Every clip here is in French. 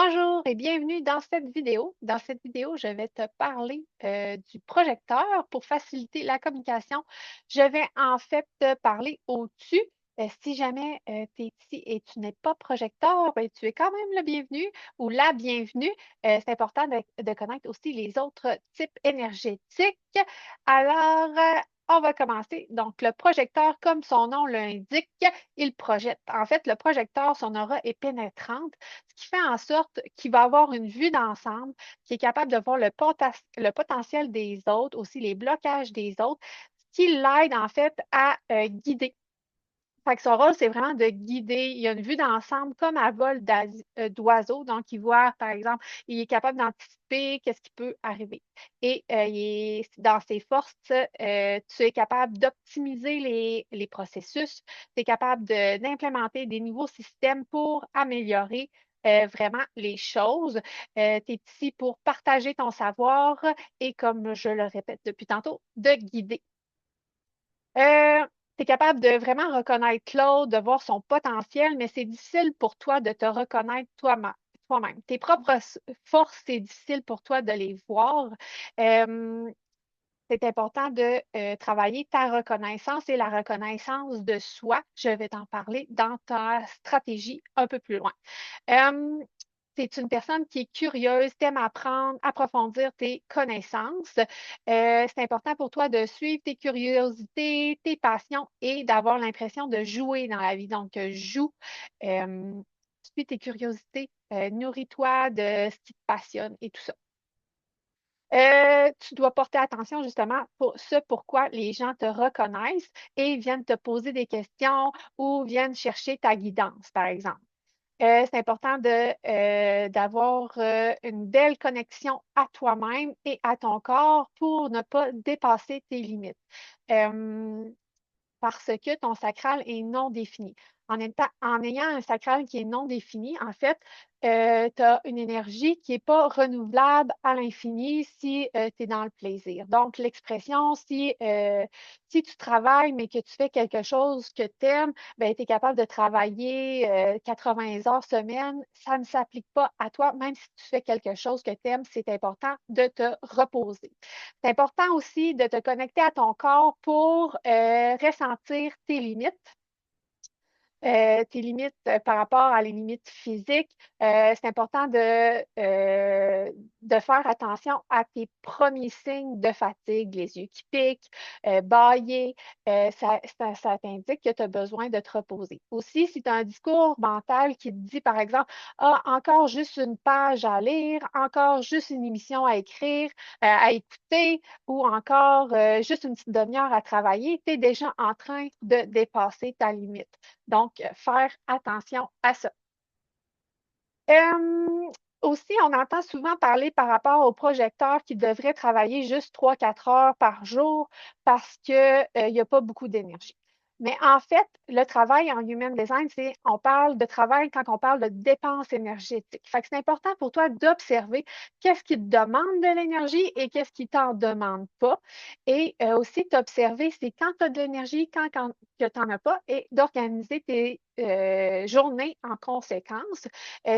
Bonjour et bienvenue dans cette vidéo. Dans cette vidéo, je vais te parler du projecteur pour faciliter la communication. Je vais en fait te parler au-dessus. Si jamais tu es ici et tu n'es pas projecteur, ben, tu es quand même le bienvenu ou la bienvenue. C'est important de connaître aussi les autres types énergétiques. Alors, on va commencer. Donc, le projecteur, comme son nom l'indique, il projette. En fait, le projecteur, son aura est pénétrante, ce qui fait en sorte qu'il va avoir une vue d'ensemble, qui est capable de voir le potentiel des autres, aussi les blocages des autres, ce qui l'aide en fait à guider. Fait que son rôle, c'est vraiment de guider. Il a une vue d'ensemble comme à vol d'oiseau. Donc, il voit, par exemple, il est capable d'anticiper qu'est-ce qui peut arriver. Et dans ses forces, tu es capable d'optimiser les processus. Tu es capable d'implémenter des nouveaux systèmes pour améliorer vraiment les choses. Tu es ici pour partager ton savoir et, comme je le répète depuis tantôt, de guider. Tu es capable de vraiment reconnaître l'autre, de voir son potentiel, mais c'est difficile pour toi de te reconnaître toi-même. Tes propres forces, c'est difficile pour toi de les voir. Euh, c'est important de travailler ta reconnaissance et la reconnaissance de soi. Je vais t'en parler dans ta stratégie un peu plus loin. Euh, tu es une personne qui est curieuse, t'aimes apprendre, approfondir tes connaissances. C'est important pour toi de suivre tes curiosités, tes passions et d'avoir l'impression de jouer dans la vie. Donc, joue, euh, suis tes curiosités, nourris-toi de ce qui te passionne et tout ça. Tu dois porter attention justement pour ce pourquoi les gens te reconnaissent et viennent te poser des questions ou viennent chercher ta guidance, par exemple. C'est important d'avoir une belle connexion à toi-même et à ton corps pour ne pas dépasser tes limites. Euh, Parce que ton sacral est non défini. En ayant un sacral qui est non défini, en fait, tu as une énergie qui n'est pas renouvelable à l'infini si tu es dans le plaisir. Donc, l'expression, si tu travailles, mais que tu fais quelque chose que tu aimes, ben, tu es capable de travailler 80 heures semaine, ça ne s'applique pas à toi, même si tu fais quelque chose que tu aimes, c'est important de te reposer. C'est important aussi de te connecter à ton corps pour ressentir tes limites par rapport à les limites physiques. C'est important de faire attention à tes premiers signes de fatigue, les yeux qui piquent, bâiller. Ça t'indique que tu as besoin de te reposer. Aussi, si tu as un discours mental qui te dit, par exemple, ah, encore juste une page à lire, encore juste une émission à écrire, à écouter, ou encore juste une petite demi-heure à travailler, tu es déjà en train de dépasser ta limite. Donc, faire attention à ça. Euh, Aussi, on entend souvent parler par rapport aux projecteurs qui devraient travailler juste 3-4 heures par jour parce qu'il n'y a pas beaucoup d'énergie. Mais en fait, le travail en human design, on parle de travail quand on parle de dépenses énergétiques. Fait que c'est important pour toi d'observer qu'est-ce qui te demande de l'énergie et qu'est-ce qui t'en demande pas. Et aussi d'observer c'est quand tu as de l'énergie, quand que tu n'en as pas, et d'organiser tes journées en conséquence.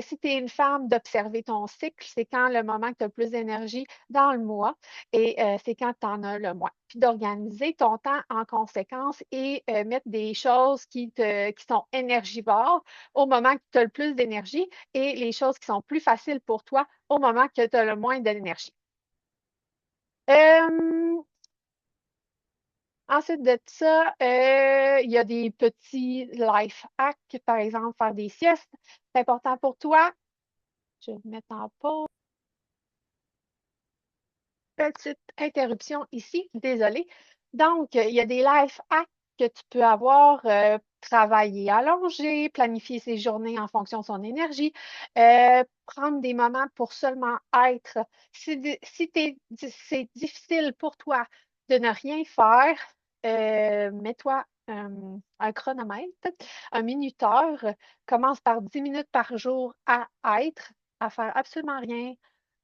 Si tu es une femme, d'observer ton cycle, c'est quand le moment que tu as le plus d'énergie dans le mois et c'est quand tu en as le moins. Puis d'organiser ton temps en conséquence et mettre des choses qui sont énergivores au moment que tu as le plus d'énergie et les choses qui sont plus faciles pour toi au moment que tu as le moins d'énergie. Euh, Ensuite de ça, il y a des petits life hacks, par exemple, faire des siestes. C'est important pour toi. Je vais me mettre en pause. Petite interruption ici, désolée. Donc, il y a des life hacks que tu peux avoir, travailler allongé, planifier ses journées en fonction de son énergie, prendre des moments pour seulement être. C'est difficile pour toi de ne rien faire, mets-toi un chronomètre, un minuteur, commence par 10 minutes par jour à être, à faire absolument rien,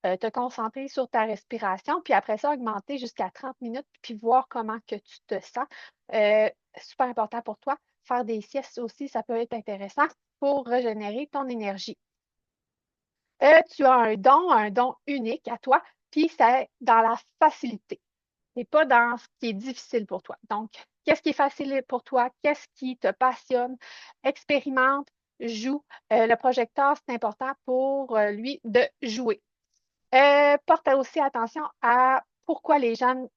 te concentrer sur ta respiration, puis après ça, augmenter jusqu'à 30 minutes, puis voir comment que tu te sens. Euh, Super important pour toi. Faire des siestes aussi, ça peut être intéressant pour régénérer ton énergie. Tu as un don unique à toi, puis c'est dans la facilité. C'est pas dans ce qui est difficile pour toi. Donc, qu'est-ce qui est facile pour toi? Qu'est-ce qui te passionne? Expérimente, joue. Le projecteur, c'est important pour lui de jouer. Porte aussi attention à pourquoi les gens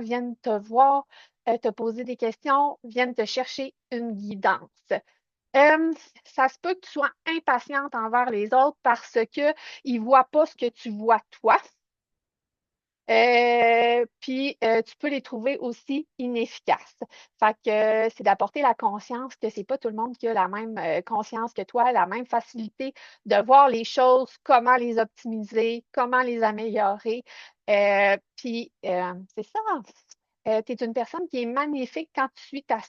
viennent te voir, te poser des questions, viennent te chercher une guidance. Euh, Ça se peut que tu sois impatiente envers les autres parce qu'ils ne voient pas ce que tu vois toi. Puis, tu peux les trouver aussi inefficaces. Fait que c'est d'apporter la conscience que c'est pas tout le monde qui a la même conscience que toi, la même facilité de voir les choses, comment les optimiser, comment les améliorer. Puis, c'est ça. Tu es une personne qui est magnifique quand tu suis ta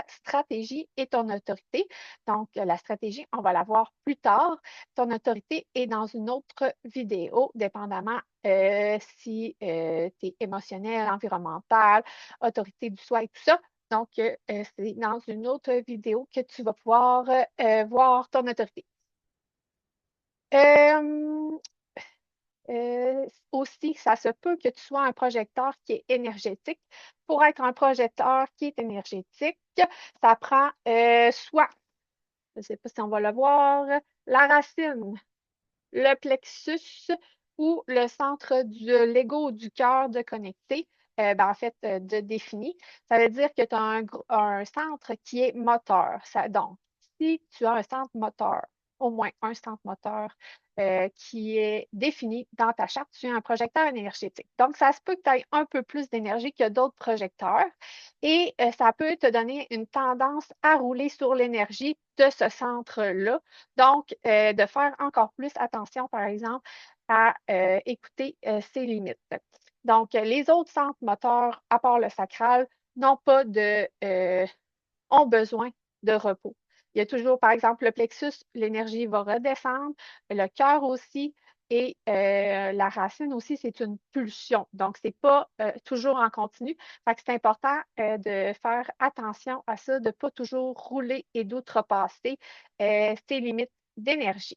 stratégie et ton autorité. Donc, la stratégie, on va la voir plus tard. Ton autorité est dans une autre vidéo, dépendamment si tu es émotionnel, environnemental, autorité du soi et tout ça. Donc, c'est dans une autre vidéo que tu vas pouvoir voir ton autorité. Euh, Aussi, ça se peut que tu sois un projecteur qui est énergétique. Pour être un projecteur qui est énergétique, ça prend soit, je ne sais pas si on va le voir, la racine, le plexus ou le centre de l'ego ou du cœur de connecter, en fait, de défini. Ça veut dire que tu as un centre qui est moteur. Donc, si tu as un centre moteur, au moins un centre moteur qui est défini dans ta charte, tu es un projecteur énergétique. Donc, ça se peut que tu aies un peu plus d'énergie que d'autres projecteurs et ça peut te donner une tendance à rouler sur l'énergie de ce centre-là. Donc, de faire encore plus attention, par exemple, à écouter ses limites. Donc, les autres centres moteurs, à part le sacral, n'ont pas ont besoin de repos. Il y a toujours, par exemple, le plexus, l'énergie va redescendre, le cœur aussi, et la racine aussi, c'est une pulsion. Donc, ce n'est pas toujours en continu. Fait que c'est important de faire attention à ça, de ne pas toujours rouler et d'outrepasser ses limites d'énergie.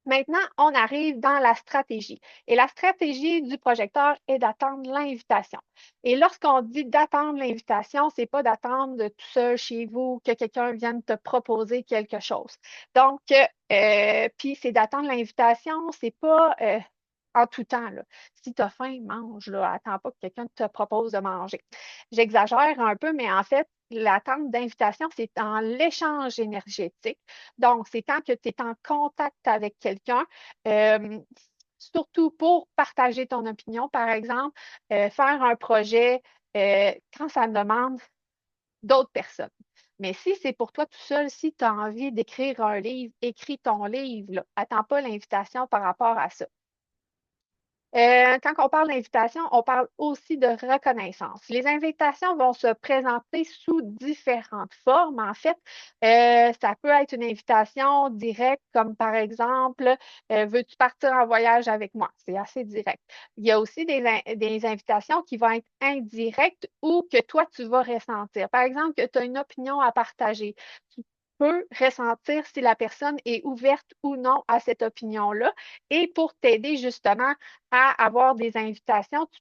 Maintenant, on arrive dans la stratégie. Et la stratégie du projecteur est d'attendre l'invitation. Et lorsqu'on dit d'attendre l'invitation, c'est pas d'attendre tout seul chez vous que quelqu'un vienne te proposer quelque chose. Donc, puis c'est d'attendre l'invitation, c'est pas en tout temps, là. Si tu as faim, mange, là. Attends pas que quelqu'un te propose de manger. J'exagère un peu, mais en fait, l'attente d'invitation, c'est en l'échange énergétique. Donc, c'est quand que tu es en contact avec quelqu'un, euh, surtout pour partager ton opinion, par exemple, faire un projet quand ça demande d'autres personnes. Mais si c'est pour toi tout seul, si tu as envie d'écrire un livre, écris ton livre, là. Attends pas l'invitation par rapport à ça. Quand on parle d'invitation, on parle aussi de reconnaissance. Les invitations vont se présenter sous différentes formes. En fait, ça peut être une invitation directe, comme par exemple, veux-tu partir en voyage avec moi? C'est assez direct. Il y a aussi des invitations qui vont être indirectes ou que toi, tu vas ressentir. Par exemple, que tu as une opinion à partager. Tu peux ressentir si la personne est ouverte ou non à cette opinion-là. Et pour t'aider justement à avoir des invitations, tu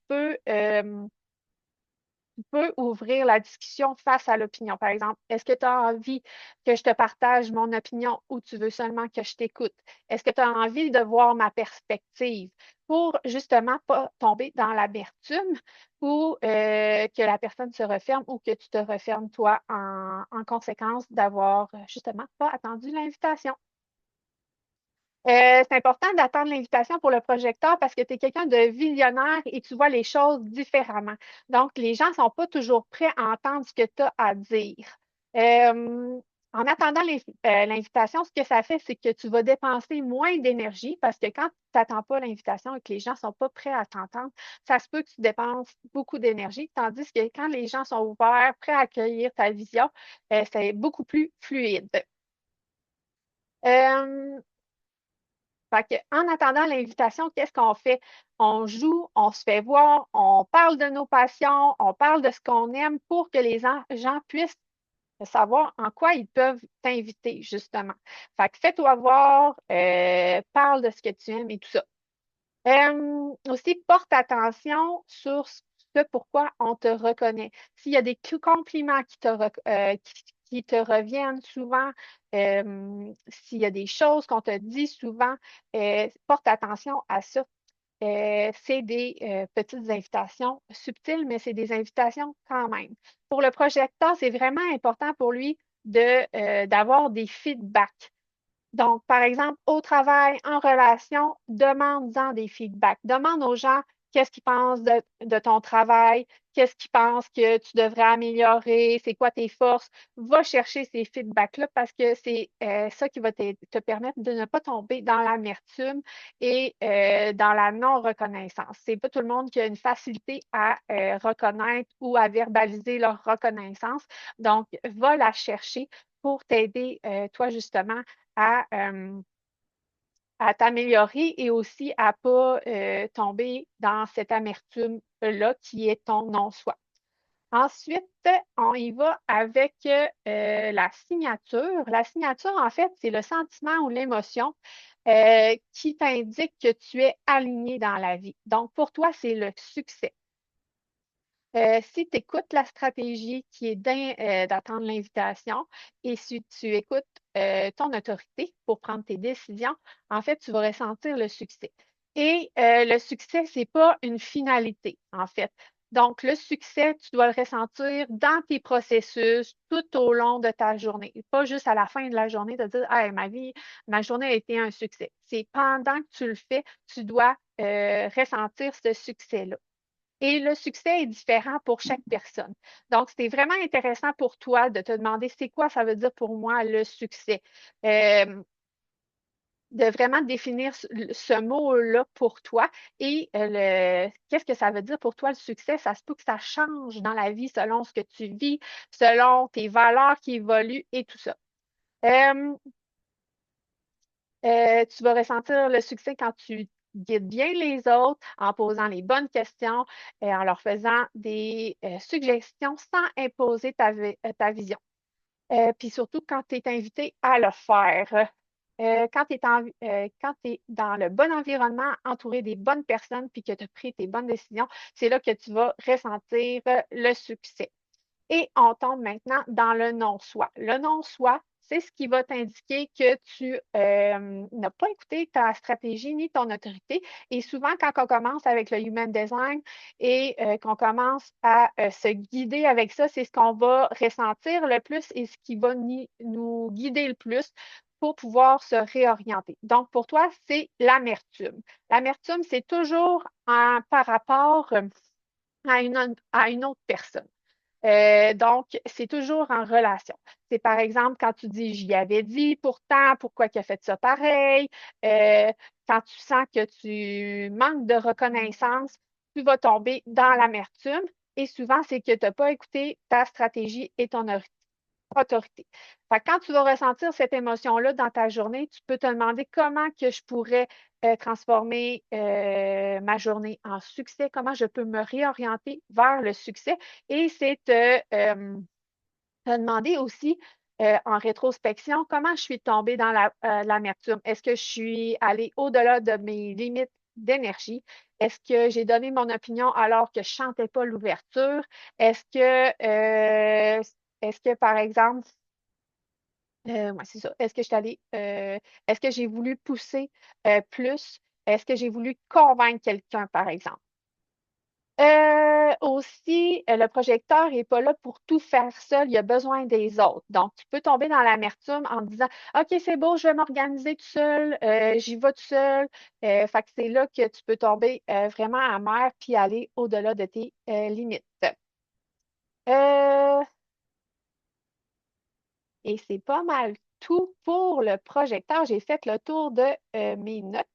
peux ouvrir la discussion face à l'opinion. Par exemple, est-ce que tu as envie que je te partage mon opinion ou tu veux seulement que je t'écoute? Est-ce que tu as envie de voir ma perspective pour justement pas tomber dans l'amertume ou que la personne se referme ou que tu te refermes toi en conséquence d'avoir justement pas attendu l'invitation? C'est important d'attendre l'invitation pour le projecteur parce que tu es quelqu'un de visionnaire et tu vois les choses différemment. Donc, les gens ne sont pas toujours prêts à entendre ce que tu as à dire. Euh, En attendant l'invitation, ce que ça fait, c'est que tu vas dépenser moins d'énergie parce que quand tu n'attends pas l'invitation et que les gens ne sont pas prêts à t'entendre, ça se peut que tu dépenses beaucoup d'énergie, tandis que quand les gens sont ouverts, prêts à accueillir ta vision, c'est beaucoup plus fluide. Euh, Fait que, en attendant l'invitation, qu'est-ce qu'on fait? On joue, on se fait voir, on parle de nos passions, on parle de ce qu'on aime pour que les gens puissent savoir en quoi ils peuvent t'inviter, justement. Fait que fais-toi voir, parle de ce que tu aimes et tout ça. Aussi, porte attention sur ce pourquoi on te reconnaît. S'il y a des compliments qui te reviennent souvent, s'il y a des choses qu'on te dit souvent, porte attention à ça. C'est des petites invitations subtiles, mais c'est des invitations quand même. Pour le projecteur, c'est vraiment important pour lui d'avoir des feedbacks. Donc, par exemple, au travail, en relation, demande-en des feedbacks. Demande aux gens qu'est-ce qu'ils pensent de ton travail, qu'est-ce qu'ils pensent que tu devrais améliorer, c'est quoi tes forces. Va chercher ces feedbacks-là parce que c'est ça qui va te permettre de ne pas tomber dans l'amertume et dans la non-reconnaissance. C'est pas tout le monde qui a une facilité à reconnaître ou à verbaliser leur reconnaissance. Donc, va la chercher pour t'aider, toi, justement, à, à t'améliorer et aussi à pas tomber dans cette amertume-là qui est ton non-soi. Ensuite, on y va avec la signature. La signature, en fait, c'est le sentiment ou l'émotion qui t'indique que tu es aligné dans la vie. Donc, pour toi, c'est le succès. Si tu écoutes la stratégie qui est d'attendre l'invitation et si tu écoutes ton autorité pour prendre tes décisions, en fait, tu vas ressentir le succès. Et le succès, c'est pas une finalité, en fait. Donc, le succès, tu dois le ressentir dans tes processus tout au long de ta journée. Pas juste à la fin de la journée de dire, hey, ma journée a été un succès. C'est pendant que tu le fais, tu dois ressentir ce succès-là. Et le succès est différent pour chaque personne. Donc, c'est vraiment intéressant pour toi de te demander c'est quoi ça veut dire pour moi le succès. De vraiment définir ce mot-là pour toi et qu'est-ce que ça veut dire pour toi le succès? Ça se peut que ça change dans la vie selon ce que tu vis, selon tes valeurs qui évoluent et tout ça. Euh, tu vas ressentir le succès quand tu guides bien les autres, en posant les bonnes questions, et en leur faisant des suggestions sans imposer ta vision. Puis surtout quand tu es invité à le faire. Quand tu es dans le bon environnement, entouré des bonnes personnes, puis que tu as pris tes bonnes décisions, c'est là que tu vas ressentir le succès. Et on tombe maintenant dans le non-soi. Le non-soi, c'est ce qui va t'indiquer que tu n'as pas écouté ta stratégie ni ton autorité. Et souvent, quand on commence avec le Human Design et qu'on commence à se guider avec ça, c'est ce qu'on va ressentir le plus et ce qui va nous guider le plus pour pouvoir se réorienter. Donc, pour toi, c'est l'amertume. L'amertume, c'est toujours par rapport à une autre personne. Donc, c'est toujours en relation. C'est par exemple quand tu dis j'y avais dit, pourtant, pourquoi qu'il a fait ça pareil? Euh, Quand tu sens que tu manques de reconnaissance, tu vas tomber dans l'amertume et souvent, c'est que tu n'as pas écouté ta stratégie et ton autorité. Fait que quand tu vas ressentir cette émotion-là dans ta journée, tu peux te demander comment que je pourrais transformer ma journée en succès, comment je peux me réorienter vers le succès. Et c'est te demander aussi en rétrospection comment je suis tombée dans l'amertume. Est-ce que je suis allée au-delà de mes limites d'énergie? Est-ce que j'ai donné mon opinion alors que je ne chantais pas l'ouverture? Est-ce que, par exemple, ouais, c'est ça. Est-ce que j'ai voulu pousser plus? Est-ce que j'ai voulu convaincre quelqu'un, par exemple? Aussi, le projecteur n'est pas là pour tout faire seul, il a besoin des autres. Donc, tu peux tomber dans l'amertume en te disant, OK, c'est beau, je vais m'organiser tout seul, j'y vais tout seul. Fait que c'est là que tu peux tomber vraiment amer puis aller au-delà de tes limites. Euh, Et c'est pas mal tout pour le projecteur. J'ai fait le tour de mes notes.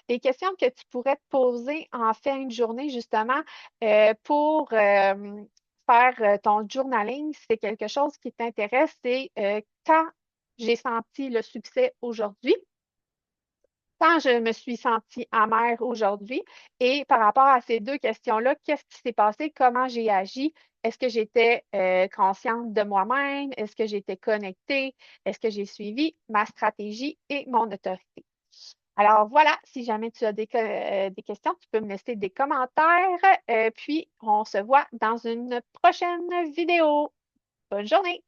Les questions que tu pourrais te poser en fin de journée, justement, pour faire ton journaling, si c'est quelque chose qui t'intéresse, c'est quand j'ai senti le succès aujourd'hui. Quand je me suis sentie amère aujourd'hui et par rapport à ces deux questions-là, qu'est-ce qui s'est passé? Comment j'ai agi? Est-ce que j'étais consciente de moi-même? Est-ce que j'étais connectée? Est-ce que j'ai suivi ma stratégie et mon autorité? Alors voilà, si jamais tu as des questions, tu peux me laisser des commentaires, puis on se voit dans une prochaine vidéo. Bonne journée!